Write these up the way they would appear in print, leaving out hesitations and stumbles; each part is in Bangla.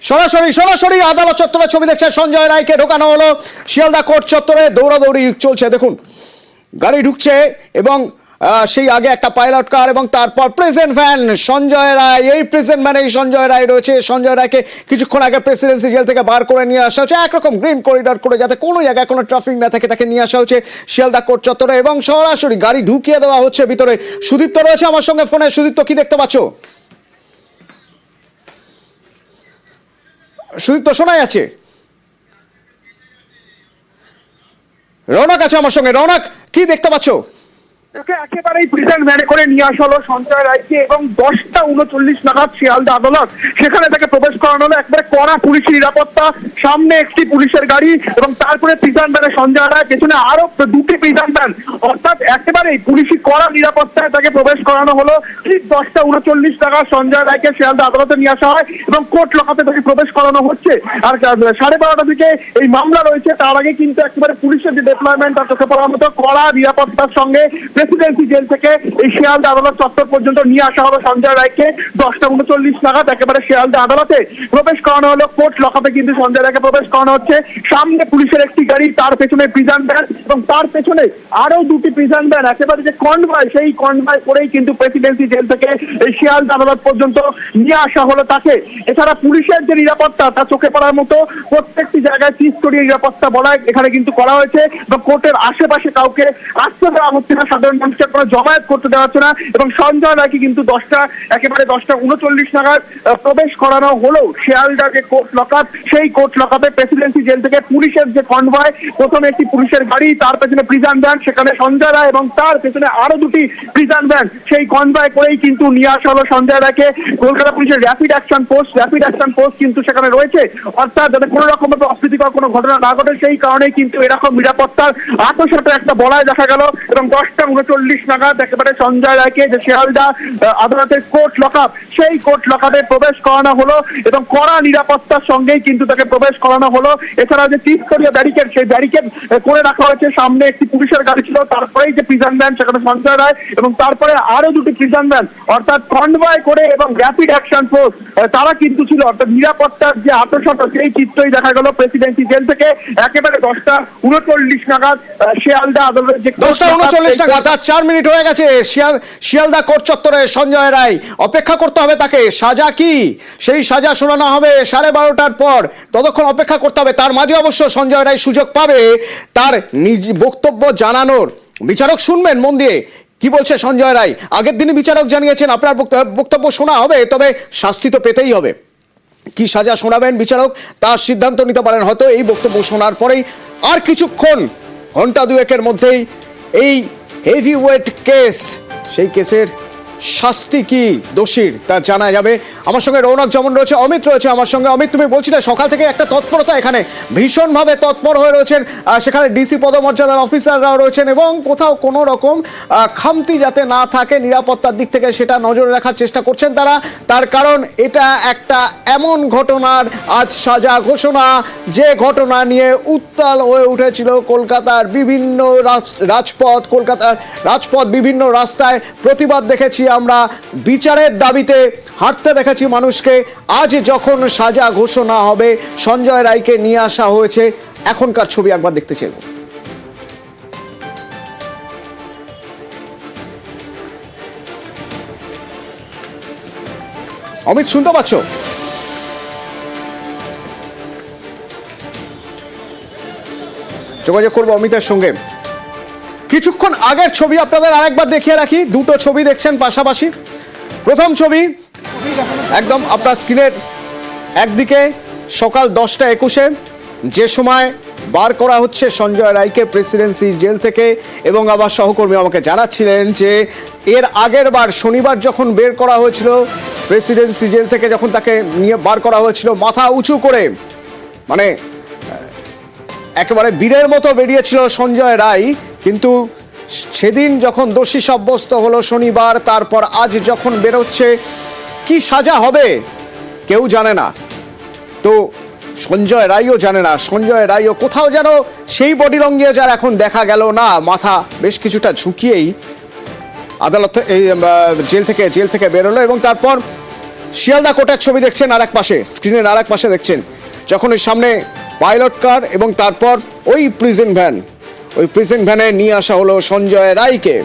সরাসরি সরাসরি আদালত চত্বরে ছবি দেখছে সঞ্জয় রায়কে ঢোকানো হলো শিয়ালদা কোর্ট চত্বরে। দৌড়াদৌড়ি চলছে, দেখুন গাড়ি ঢুকছে এবং সেই আগে একটা পাইলট কার এবং তারপর প্রেজেন্ট ভ্যান সঞ্জয় রায়। এই প্রেজেন্ট ভ্যানে সঞ্জয় রায় রয়েছে। সঞ্জয় রায়কে কিছুক্ষণ আগে প্রেসিডেন্সি জেল থেকে বার করে নিয়ে আসা হচ্ছে একরকম গ্রিন করিডর করে, যাতে কোনো জায়গায় কোনো ট্রাফিক না থাকে, তাকে নিয়ে আসা হচ্ছে শিয়ালদা কোর্ট চত্বরে এবং সরাসরি গাড়ি ঢুকিয়ে দেওয়া হচ্ছে ভিতরে। সুদীপ্ত রয়েছে আমার সঙ্গে ফোনে। সুদীপ্ত, কি দেখতে পাচ্ছ? সুদীপ্ত শোনা যাচ্ছে? রৌনক আছে আমার সঙ্গে। রৌনক, কি দেখতে পাচ্ছ? একেবারেই প্রিজন ভ্যানে করে নিয়ে আসা হলো সঞ্জয় রায়কে এবং 10:39 নাগাদ শিয়ালদা আদালত সেখানে তাকে প্রবেশ করানো হলো। একবারে কড়া পুলিশি নিরাপত্তা, সামনে একটি পুলিশের গাড়ি এবং তারপরে প্রিজন ভ্যানে সঞ্জয় রায়, পেছনে আরো দুটি প্রিজন ভ্যান, অর্থাৎ একেবারেই পুলিশি কড়া নিরাপত্তায় তাকে প্রবেশ করানো হলো। ঠিক 10:39 নাগাদ সঞ্জয় রায়কে শিয়ালদা আদালতে নিয়ে আসা হয় এবং কোর্ট লকাপে তাকে প্রবেশ করানো হচ্ছে। আর 12:30 থেকে এই মামলা রয়েছে। তার আগে কিন্তু একেবারে পুলিশের যে ডিপ্লয়মেন্ট তার চোখে পড়ার মতো কড়া নিরাপত্তার সঙ্গে প্রেসিডেন্সি জেল থেকে এই শিয়ালদা আদালত চত্বর পর্যন্ত নিয়ে আসা হলো সঞ্জয় রায়কে। 10:39 নাগাদ একেবারে শিয়ালদা আদালতে প্রবেশ করানো হলো। কোর্ট লকাপে কিন্তু সঞ্জয় রায়কে প্রবেশ করানো হচ্ছে। সামনে পুলিশের একটি গাড়ি, তার পেছনে প্রিজন ভ্যান এবং তার পেছনে আরো দুটি প্রিজন ভ্যান। একেবারে যে কনভয়, সেই কনভয় করেই কিন্তু প্রেসিডেন্সি জেল থেকে এই শিয়ালদা আদালত পর্যন্ত নিয়ে আসা হলো তাকে। এছাড়া পুলিশের যে নিরাপত্তা তা চোখে পড়ার মতো, প্রত্যেকটি জায়গায় ত্রিস্তরীয় নিরাপত্তা বলা এখানে কিন্তু করা হয়েছে এবং কোর্টের আশেপাশে কাউকে আসতে দেওয়া হচ্ছে না, সাধারণ মানুষকে কোনো জমায়েত করতে দেওয়া হচ্ছে না। এবং সঞ্জয় রায়কে কিন্তু 10:39 নাগাদ প্রবেশ করানো হলো শিয়ালদা যে কোর্ট লকআপ, সেই কোর্ট লকআপে প্রেসিডেন্সি জেল থেকে পুলিশের যে কনভয়, প্রথমে একটি পুলিশের গাড়ি, তার পেছনে প্রিজন ভ্যান, সেখানে সঞ্জয় রায় এবং তার পেছনে আরো দুটি প্রিজন ভ্যান, সেই কনভয় করেই কিন্তু নিয়ে আসা হলো সঞ্জয় রায়কে। কলকাতা পুলিশের র্যাপিড অ্যাকশন পোস্ট কিন্তু সেখানে রয়েছে, অর্থাৎ যাতে কোনো রকম ভাবে অপ্রীতিকর কোনো ঘটনা না ঘটে সেই কারণেই কিন্তু এরকম নিরাপত্তার আত্মসাতে একটা বলয় দেখা গেল। এবং 10:39 নাগাদ একেবারে সঞ্জয় রায়কে যে শিয়ালদা আদালতের কোর্ট লকআপ, সেই কোর্ট লকআপে প্রবেশ করানো হলো এবং কড়া নিরাপত্তার সঙ্গেই কিন্তু তাকে প্রবেশ করানো হলো। এছাড়া যে ত্রিস্তরীয় ব্যারিকেড, সেই ব্যারিকেড করে রাখা হয়েছে। সামনে একটি পুলিশের গাড়ি ছিল, তারপরেই যে প্রিজন ভ্যান, সেখানে সঞ্জয় রায় এবং তারপরে আরো দুটি প্রিজন ভ্যান, অর্থাৎ কনভয় করে এবং র্যাপিড অ্যাকশন ফোর্স তারা কিন্তু ছিল। অর্থাৎ নিরাপত্তার যে আত্মসাত, সেই চিত্রই দেখা গেল প্রেসিডেন্সি জেল থেকে। একেবারে 10:39 নাগাদ শিয়ালদা আদালতের যে 10:39 নাগাদ 4 মিনিট হয়ে গেছে শিয়ালদা কোর্ট চত্বরে সঞ্জয় রায়। অপেক্ষা করতে হবে তাকে। সাজা কি, সেই সাজা শোনানো হবে 12:30টার পর। ততক্ষণ অপেক্ষা করতে হবে। তার মাঝে অবশ্য সঞ্জয় রায় সুযোগ পাবে তার নিজ বক্তব্য জানানোর। বিচারক শুনবেন মন দিয়ে কি বলছে সঞ্জয় রায়। আগের দিনই বিচারক জানিয়েছেন আপনার বক্তব্য শোনা হবে, তবে শাস্তি তো পেতেই হবে। কি সাজা শোনাবেন বিচারক তার সিদ্ধান্ত নিতে পারেন হয়তো এই বক্তব্য শোনার পরেই। আর কিছুক্ষণ, ঘন্টা দুয়েকের মধ্যেই এই হেভিওয়েট কেস, সেই কেসের শাস্তি কি দোষীর তা জানা যাবে। আমার সঙ্গে রৌনক যেমন রয়েছে, অমিত রয়েছে আমার সঙ্গে। অমিত, তুমি বলছিলে সকাল থেকে একটা তৎপরতা, এখানে ভীষণভাবে তৎপর হয়ে রয়েছেন। সেখানে ডিসি পদমর্যাদার অফিসাররাও রয়েছেন এবং কোথাও কোনো রকম খামতি যাতে না থাকে নিরাপত্তার দিক থেকে, সেটা নজরে রাখার চেষ্টা করছেন তারা। তার কারণ এটা একটা এমন ঘটনার আজ সাজা ঘোষণা, যে ঘটনা নিয়ে উত্তাল হয়ে উঠেছিল কলকাতার বিভিন্ন রাজপথ। কলকাতার রাজপথ, বিভিন্ন রাস্তায় প্রতিবাদ দেখেছি আমরা, বিচারের দাবিতে হাঁটতে দেখেছি মানুষকে। আজ যখন সাজা ঘোষণা হবে, সঞ্জয় রায়কে নিয়ে আসা হয়েছে। এখনকার ছবি একবার দেখতে চাইব। অমিত, শুনতে পাচ্ছ? যোগাযোগ করবো অমিতের সঙ্গে। কিছুক্ষণ আগের ছবি আপনাদের আরেকবার দেখিয়ে রাখি। দুটো ছবি দেখছেন পাশাপাশি। প্রথম ছবি একদম আপনার স্ক্রিনের একদিকে, সকাল 10:21, যে সময় বার করা হচ্ছে সঞ্জয় রায়কে প্রেসিডেন্সি জেল থেকে। এবং আবার সহকর্মী আমাকে জানাচ্ছিলেন যে এর আগের বার শনিবার যখন বের করা হয়েছিল প্রেসিডেন্সি জেল থেকে, যখন তাকে নিয়ে বার করা হয়েছিল মাথা উঁচু করে, মানে একেবারে বীরের মতো বেরিয়েছিল সঞ্জয় রায়। কিন্তু সেদিন যখন দোষী সাব্যস্ত হলো শনিবার, তারপর আজ যখন বেরোচ্ছে, কি সাজা হবে কেউ জানে না। তো সঞ্জয় রায়ও জানে না। সঞ্জয় রায়ও কোথাও যেন সেই বডি ল্যাঙ্গুয়েজ আর এখন দেখা গেল না। মাথা বেশ কিছুটা ঝুঁকিয়েই আদালত জেল থেকে বেরোলো এবং তারপর শিয়ালদা কোর্টের ছবি দেখছেন আর এক পাশে, স্ক্রিনের আর এক পাশে দেখছেন যখন ওই সামনে পাইলট কার এবং তারপর ওই প্রিজন ভ্যানে নিয়ে আসা হলো সঞ্জয় রায়কে।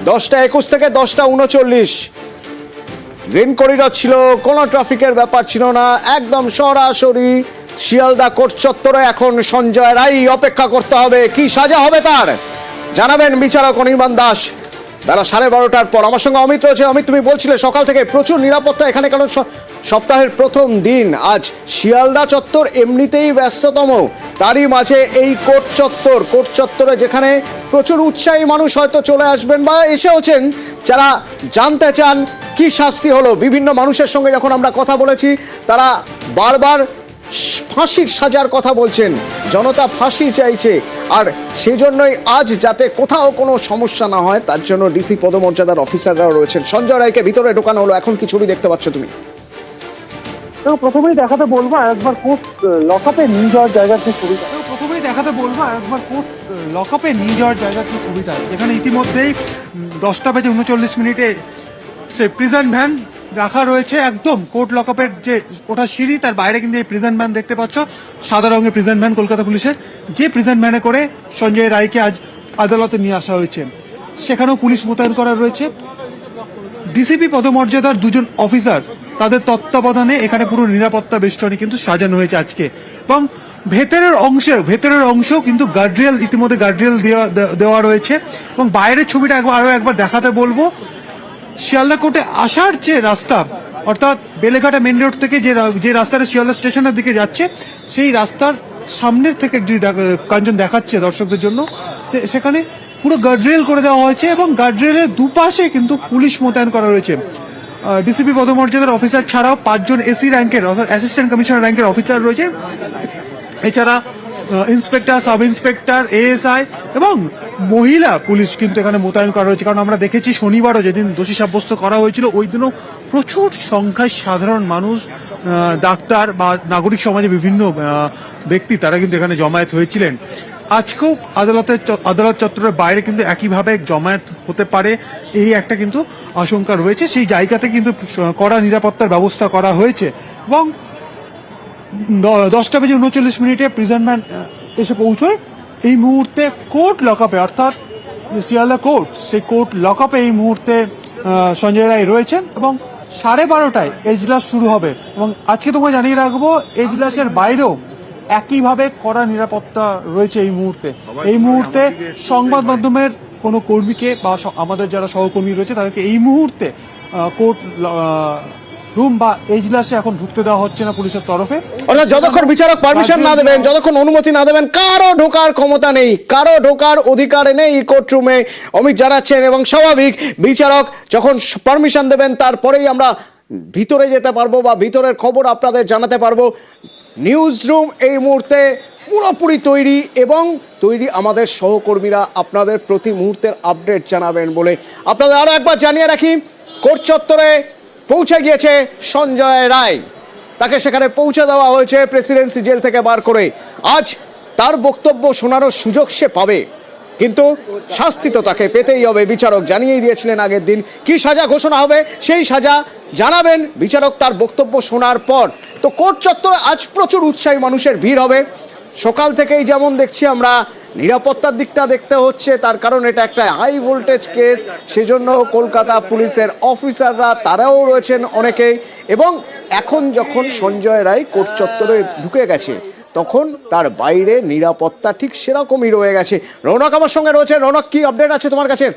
10:21 থেকে 10:39 গ্রিন করিডর ছিল, কোনো ট্রাফিকের ব্যাপার ছিল না, একদম সরাসরি শিয়ালদা কোর্ট চত্বরে এখন সঞ্জয় রায় অপেক্ষা করতে হবে। কি সাজা হবে তার জানাবেন বিচারক অনির্বাণ দাস বেলা 12:30টার পর। আমার সঙ্গে অমিত রয়েছে। অমিত, তুমি বলছিলে সকাল থেকে প্রচুর নিরাপত্তা এখানে, কারণ সপ্তাহের প্রথম দিন আজ। শিয়ালদা চত্বর এমনিতেই ব্যস্ততম, তারই মাঝে এই কোর্ট চত্বরে যেখানে প্রচুর উৎসাহী মানুষ হয়তো চলে আসবেন বা এসেওছেন, যারা জানতে চান কি শাস্তি হলো। বিভিন্ন মানুষের সঙ্গে যখন আমরা কথা বলেছি তারা বারবার ফাঁসির সাজার কথা বলছেন, জনতা ফাঁসি চাইছে। আর সেই জন্যই আজ যাতে কোথাও কোনো সমস্যা না হয় তার জন্য ডিসি পদমর্যাদার অফিসাররাও রয়েছেন। সঞ্জয় রায়কে ভিতরে ঢোকানো হলো। এখন কি ছবি দেখতে পাচ্ছ তুমি? প্রথমেই দেখাতে বলবো একবার কোর্ট লকআপে নিয়ে যাওয়ার জায়গার যে ছবিটা, ছবিটা যেখানে ইতিমধ্যেই 10:39 সেই প্রিজন ভ্যান রাখা রয়েছে একদম কোর্ট লকআপের যে ওটা সিঁড়ি, তার বাইরে কিন্তু এই প্রিজন ভ্যান দেখতে পাচ্ছ, সাদা রঙের প্রিজন ভ্যান কলকাতা পুলিশের, যে প্রিজন ভ্যানে করে সঞ্জয় রায়কে আজ আদালতে নিয়ে আসা হয়েছে। সেখানেও পুলিশ মোতায়েন করা রয়েছে। ডিসিপি পদমর্যাদার দুজন অফিসার, তাদের তত্ত্বাবধানে এখানে পুরো নিরাপত্তা বেষ্টনী কিন্তু সাজানো হয়েছে আজকে। এবং ভেতরের অংশেও কিন্তু গার্ডরেল, ইতিমধ্যে গার্ডরেল দেওয়া রয়েছে। এবং বাইরের ছবিটা আরো একবার দেখাতে বলবো। শিয়ালদা কোর্টে আসার যে রাস্তা, অর্থাৎ বেলেঘাটা মেন রোড থেকে যে রাস্তাটা শিয়ালদা স্টেশনের দিকে যাচ্ছে, সেই রাস্তার সামনের থেকে যদি কাঞ্চন দেখাচ্ছে দর্শকদের জন্য, সেখানে পুরো গার্ডরেল করে দেওয়া হয়েছে এবং গার্ডরেলের দুপাশে কিন্তু পুলিশ মোতায়েন করা রয়েছে। ডিসিপি পদমর্যাদার অফিসার ছাড়াও 5 জন এসি র্যাঙ্কের অর্থাৎ অ্যাসিস্ট্যান্ট কমিশনার র্যাঙ্কের অফিসার রয়েছে। এছাড়া ইন্সপেক্টর, সাব ইন্সপেক্টর, এএসআই এবং মহিলা পুলিশ কিন্তু এখানে মোতায়েন করা হয়েছে। কারণ আমরা দেখেছি শনিবারও যেদিন দোষী সাব্যস্ত করা হয়েছিল, ওই দিনও প্রচুর সংখ্যায় সাধারণ মানুষ, ডাক্তার বা নাগরিক সমাজে বিভিন্ন ব্যক্তি তারা কিন্তু এখানে জমায়েত হয়েছিলেন। আজকেও আদালত চত্বরের বাইরে কিন্তু একইভাবে জমায়েত হতে পারে, এই একটা কিন্তু আশঙ্কা রয়েছে। সেই জায়গাতে কিন্তু কড়া নিরাপত্তার ব্যবস্থা করা হয়েছে। এবং 10:39 প্রিজন ভ্যান এসে পৌঁছয়। এই মুহূর্তে কোর্ট লকআপে, অর্থাৎ শিয়ালদা কোর্ট, সেই কোর্ট লকআপে এই মুহূর্তে সঞ্জয় রায় রয়েছেন এবং 12:30টায় এজলাস শুরু হবে। এবং আজকে তোমাকে জানিয়ে রাখবো, এজলাসের বাইরেও একইভাবে কড়া নিরাপত্তা রয়েছে এই মুহূর্তে সংবাদ মাধ্যমের কোনো কর্মীকে বা আমাদের যারা সহকর্মী রয়েছে তাদেরকে এই মুহূর্তে কোর্ট রুম বা এজলাসে এখন ঢুকতে দেওয়া হচ্ছে না পুলিশের তরফে। অর্থাৎ যতক্ষণ বিচারক পারমিশন না দেবেন, যতক্ষণ অনুমতি না দেবেন, কারো ঢোকার ক্ষমতা নেই, কারো ঢোকার অধিকার নেই কোর্টরুমে, অমিত জানাচ্ছেন। এবং স্বাভাবিক, বিচারক যখন পারমিশন দেবেন তারপরেই আমরা ভিতরে যেতে পারবো বা ভিতরের খবর আপনাদের জানাতে পারবো। নিউজ রুম এই মুহূর্তে পুরোপুরি তৈরি এবং আমাদের সহকর্মীরা আপনাদের প্রতি মুহূর্তের আপডেট জানাবেন বলে আপনাদের আরো একবার জানিয়ে রাখি। কোর্ট চত্বরে পৌঁছে গিয়েছে সঞ্জয় রায়, তাকে সেখানে পৌঁছে দেওয়া হয়েছে প্রেসিডেন্সি জেল থেকে বার করে। আজ তার বক্তব্য শোনানোর সুযোগ সে পাবে, কিন্তু শাস্তি তো তাকে পেতেই হবে। বিচারক জানিয়েই দিয়েছিলেন আগের দিন কি সাজা ঘোষণা হবে, সেই সাজা জানাবেন বিচারক তার বক্তব্য শোনার পর। তো কোর্ট চত্বরে আজ প্রচুর উৎসাহী মানুষের ভিড় হবে। সকাল থেকেই যেমন দেখছি আমরা নিরাপত্তার দিকটা দেখতে হচ্ছে, তার কারণ এটা একটা হাই ভোল্টেজ কেস, সেজন্য কলকাতা পুলিশের অফিসাররা তারাও রয়েছেন অনেকেই। এবং এখন যখন সঞ্জয় রায় কোর্ট চত্বরে ঢুকে গেছে, তখন তার বাইরে নিরাপত্তা ঠিক সেরকমই রয়ে গেছে। রৌনক আমার সঙ্গে রয়েছে। রৌনক, কি আপডেট আছে তোমার কাছে?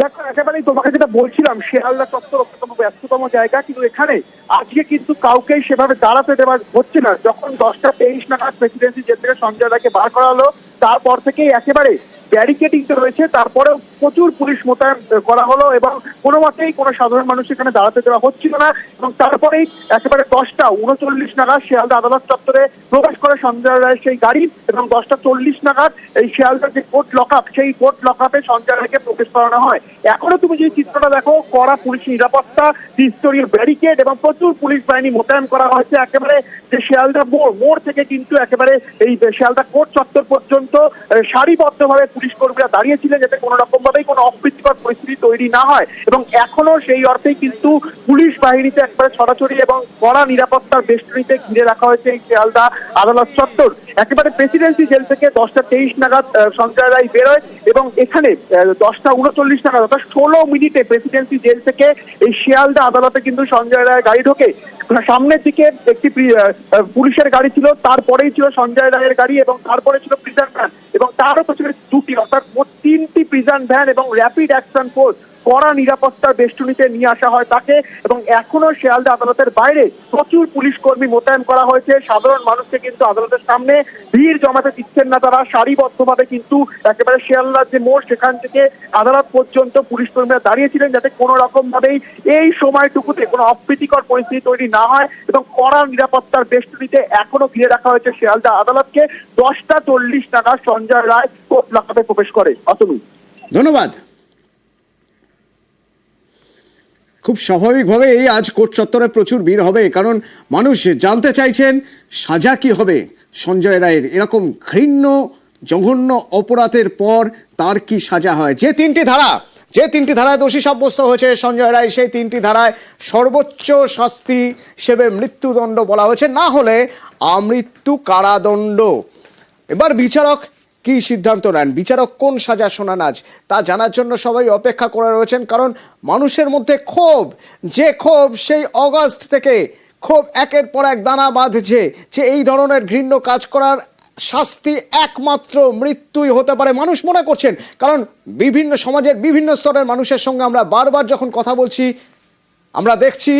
দেখো, একেবারেই তোমাকে যেটা বলছিলাম, শিয়ালদা চত্বর অন্যতম ব্যস্ততম জায়গা, কিন্তু এখানে আজকে কিন্তু কাউকেই সেভাবে দাঁড়াতে দেওয়া হচ্ছে না। যখন 10:23 নাগাদ প্রেসিডেন্সি জেল থেকে সঞ্জয় রায়কে বার করা হলো, তারপর থেকেই একেবারে ব্যারিকেডিং তো রয়েছে, তারপরেও প্রচুর পুলিশ মোতায়েন করা হলো এবং কোনো মতেই কোনো সাধারণ মানুষ এখানে দাঁড়াতে দেওয়া হচ্ছিল না। এবং তারপরেই একেবারে 10:39 নাগাদ শিয়ালদা আদালত চত্বরে প্রবেশ করে সঞ্জয় রায়ের সেই গাড়ি এবং 10:40 নাগাদ এই শিয়ালদার যে কোর্ট লকআপ, সেই কোর্ট লকআপে সঞ্জয় রায়কে প্রবেশ করানো হয়। এখনো তুমি যে চিত্রটা দেখো, কড়া পুলিশ নিরাপত্তা, ত্রিস্তরীয় ব্যারিকেড এবং প্রচুর পুলিশ বাহিনী মোতায়েন করা হয়েছে। একেবারে যে শিয়ালদা মোড় থেকে কিন্তু একেবারে এই শিয়ালদা কোর্ট চত্বর পর্যন্ত সারিবদ্ধভাবে পুলিশ কর্মীরা দাঁড়িয়েছিলেন, যাতে কোনো রকম ভাবেই কোনো অপ্রীতিকর পরিস্থিতি তৈরি না হয়। এবং এখনো সেই অর্থেই কিন্তু পুলিশ বাহিনীতে একবারে ছড়াছড়ি এবং কড়া নিরাপত্তার বেষ্টনীতে ঘিরে রাখা হয়েছে এই শিয়ালদা আদালত চত্বর। একেবারে প্রেসিডেন্সি জেল থেকে 10টা 23 নাগাদ সঞ্জয় রায় বেরোয় এবং এখানে 10টা 39 নাগাদ অর্থাৎ 16 মিনিটে প্রেসিডেন্সি জেল থেকে এই শিয়ালদা আদালতে কিন্তু সঞ্জয় রায়ের গাড়ি ঢোকে। সামনের দিকে একটি পুলিশের গাড়ি ছিল, তারপরেই ছিল সঞ্জয় রায়ের গাড়ি এবং তারপরে ছিল প্রিজন ভ্যান এবং তারও পেছনে দুটি অর্থাৎ মোট 3টি প্রিজন ভ্যান এবং র্যাপিড অ্যাকশন ফোর্স কড়া নিরাপত্তার বেষ্টনীতে নিয়ে আসা হয় তাকে। এবং এখনো শিয়ালদা আদালতের বাইরে প্রচুর পুলিশ কর্মী মোতায়েন করা হয়েছে। সাধারণ মানুষকে কিন্তু আদালতের সামনে ভিড় জমাতে দিচ্ছেন না তারা, সারিবদ্ধভাবে কিন্তু একেবারে শিয়ালদার যে মোড় সেখান থেকে আদালত পর্যন্ত পুলিশ কর্মীরা দাঁড়িয়েছিলেন যাতে কোনো রকম ভাবেই এই সময়টুকুতে কোনো অপ্রীতিকর পরিস্থিতি তৈরি না হয়। এবং কড়া নিরাপত্তার বেষ্টনীতে এখনো ঘিরে রাখা হয়েছে শিয়ালদা আদালতকে। 10টা 40 নাগাদ সঞ্জয় রায় কোর্ট লকআপে প্রবেশ করে। অতনু, ধন্যবাদ। খুব স্বাভাবিকভাবে এই আজ কোর্ট চত্বরে প্রচুর ভিড় হবে, কারণ মানুষ জানতে চাইছেন সাজা কি হবে সঞ্জয় রায়ের। এরকম ঘৃণ্য জঘন্য অপরাধের পর তার কি সাজা হয়। যে তিনটি ধারায় দোষী সাব্যস্ত হয়েছে সঞ্জয় রায়, সেই 3টি ধারায় সর্বোচ্চ শাস্তি হিসেবে মৃত্যুদণ্ড বলা হয়েছে, না হলে আমৃত্যু কারাদণ্ড। এবার বিচারক কি সিদ্ধান্ত নেন, বিচারক কোন সাজা শোনান আজ, তা জানার জন্য সবাই অপেক্ষা করে রয়েছেন। কারণ মানুষের মধ্যে ক্ষোভ, যে ক্ষোভ সেই অগাস্ট থেকে ক্ষোভ একের পর এক দানা বাঁধছে যে এই ধরনের ঘৃণ্য কাজ করার শাস্তি একমাত্র মৃত্যুই হতে পারে মানুষ মনে করছেন। কারণ বিভিন্ন সমাজের বিভিন্ন স্তরের মানুষের সঙ্গে আমরা বারবার যখন কথা বলছি, আমরা দেখছি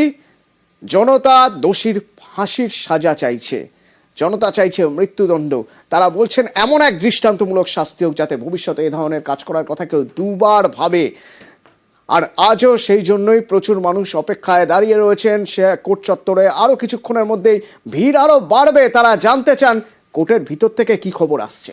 জনতা দোষীর ফাঁসির সাজা চাইছে, জনতা চাইছে মৃত্যুদণ্ড। তারা বলছেন এমন এক দৃষ্টান্তমূলক শাস্তি হোক যাতে ভবিষ্যতে এ ধরনের কাজ করার কথা কেউ দুবার ভাবে। আর আজও সেই জন্যই প্রচুর মানুষ অপেক্ষায় দাঁড়িয়ে রয়েছেন সে কোর্ট চত্বরে। আরও কিছুক্ষণের মধ্যেই ভিড় আরও বাড়বে, তারা জানতে চান কোর্টের ভিতর থেকে কি খবর আসছে।